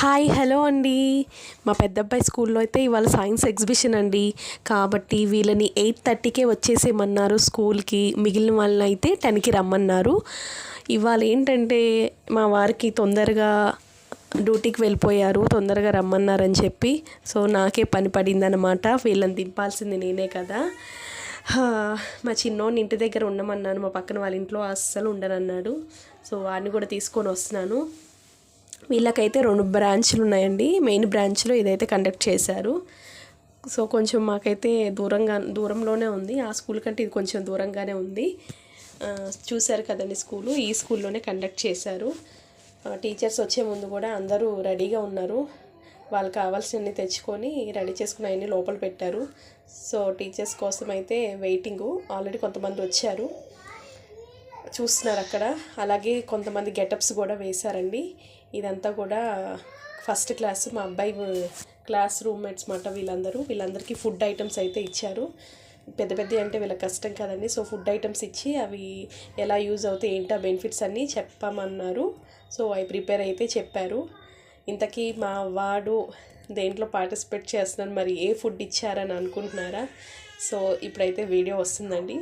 Hi hello అండి. మా పెద్దబ్బాయి స్కూల్లో అయితే ఇవాళ సైన్స్ ఎగ్జిబిషన్ అండి. కాబట్టి వీళ్ళని 8:30కే వచ్చేసేయమన్నారు స్కూల్కి. మిగిలిన వాళ్ళని అయితే 10కి రమ్మన్నారు. ఇవాళ ఏంటంటే మా వారికి తొందరగా డ్యూటీకి వెళ్ళిపోయారు, తొందరగా రమ్మన్నారని చెప్పి. సో నాకే పని పడిందనమాట. వీళ్ళని దింపాల్సింది నేనే కదా. మా చిన్నోడిని ఇంటి దగ్గర ఉండమన్నాను. మా పక్కన వాళ్ళ ఇంట్లో అస్సలు ఉండనన్నాడు. సో వాడిని కూడా తీసుకొని వస్తున్నాను. వీళ్ళకైతే 2 బ్రాంచ్లు ఉన్నాయండి. మెయిన్ బ్రాంచ్లో ఇదైతే కండక్ట్ చేశారు. సో కొంచెం మాకైతే దూరంలోనే ఉంది. ఆ స్కూల్ కంటే ఇది కొంచెం దూరంగానే ఉంది. చూశారు కదండి స్కూలు. ఈ స్కూల్లోనే కండక్ట్ చేశారు. టీచర్స్ వచ్చే ముందు కూడా అందరూ రెడీగా ఉన్నారు. వాళ్ళకి కావాల్సినవి తెచ్చుకొని రెడీ చేసుకుని అవన్నీ లోపల పెట్టారు. సో టీచర్స్ కోసం అయితే వెయిటింగు. ఆల్రెడీ కొంతమంది వచ్చారు, చూస్తున్నారు అక్కడ. అలాగే కొంతమంది గెటప్స్ కూడా వేశారండి. ఇదంతా కూడా ఫస్ట్ క్లాస్, మా అబ్బాయి క్లాస్ రూమ్మేట్స్ మాట. వీళ్ళందరికీ ఫుడ్ ఐటమ్స్ అయితే ఇచ్చారు. పెద్ద పెద్ద అంటే వీళ్ళకి కష్టం కదండి. సో ఫుడ్ ఐటమ్స్ ఇచ్చి అవి ఎలా యూజ్ అవుతాయి, ఏంటో బెనిఫిట్స్ అన్నీ చెప్పమన్నారు. సో అవి ప్రిపేర్ అయితే చెప్పారు. ఇంతకీ మా వాడు దేంట్లో పార్టిసిపేట్ చేస్తున్నాను, మరి ఏ ఫుడ్ ఇచ్చారని అనుకుంటున్నారా? సో ఇప్పుడైతే వీడియో వస్తుందండి,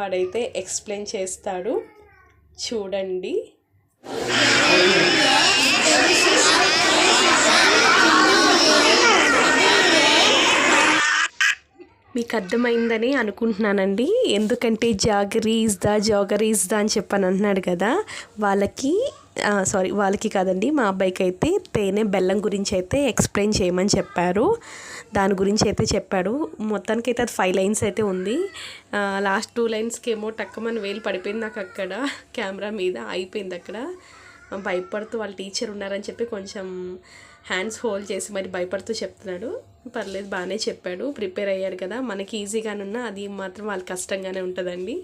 వాడైతే ఎక్స్ప్లెయిన్ చేస్తాడు, చూడండి. మీకు అర్థమైందని అనుకుంటున్నానండి. ఎందుకంటే జాగరీ ఇస్ ద అని చెప్పని అంటున్నాడు కదా. వాళ్ళకి కాదండి, మా అబ్బాయికి అయితే తేనె బెల్లం గురించి అయితే ఎక్స్ప్లెయిన్ చేయమని చెప్పారు. దాని గురించి అయితే చెప్పాడు. మొత్తానికైతే అది 5 లైన్స్ అయితే ఉంది. లాస్ట్ 2 లైన్స్కి ఏమో టక్కమని వేలు పడిపోయింది నాకు. అక్కడ కెమెరా మీద అయిపోయింది. అక్కడ భయపడుతూ వాళ్ళ టీచర్ ఉన్నారని చెప్పి కొంచెం హ్యాండ్స్ హోల్డ్ చేసి మరి భయపడుతూ చెప్తున్నాడు. పర్లేదు, బాగానే చెప్పాడు. ప్రిపేర్ అయ్యాడు కదా. మనకి ఈజీగానున్నా అది మాత్రం వాళ్ళకి కష్టంగానే ఉంటుందండి.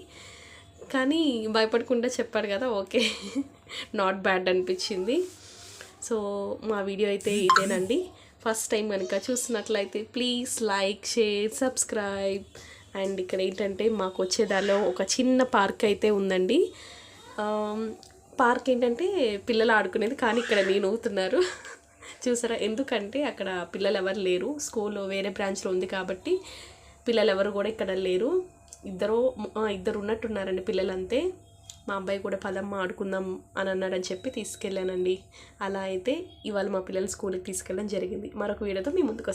కానీ భయపడకుండా చెప్పాడు కదా, ఓకే, నాట్ బ్యాడ్ అనిపించింది. సో మా వీడియో అయితే ఇదేనండి. ఫస్ట్ టైం కనుక చూస్తున్నట్లయితే please like, share, subscribe. And ఇక్కడ ఏంటంటే మాకు వచ్చేదాలో ఒక చిన్న పార్క్ అయితే ఉందండి. పార్క్ ఏంటంటే పిల్లలు ఆడుకునేది, కానీ ఇక్కడ నేను ఊతున్నారు చూసారా. ఎందుకంటే అక్కడ పిల్లలు ఎవరు లేరు. స్కూల్ వేరే బ్రాంచ్లో ఉంది కాబట్టి పిల్లలు ఎవరు కూడా ఇక్కడ లేరు. ఇద్దరు ఉన్నట్టున్నారండి పిల్లలంతే. మా అబ్బాయి కూడా పదమ్మ ఆడుకుందాం అని అన్నాడని చెప్పి తీసుకెళ్ళానండి. అలా అయితే ఇవాళ మా పిల్లల్ని స్కూల్కి తీసుకెళ్ళడం జరిగింది. మరొక వీడియోతో మీ ముందుకు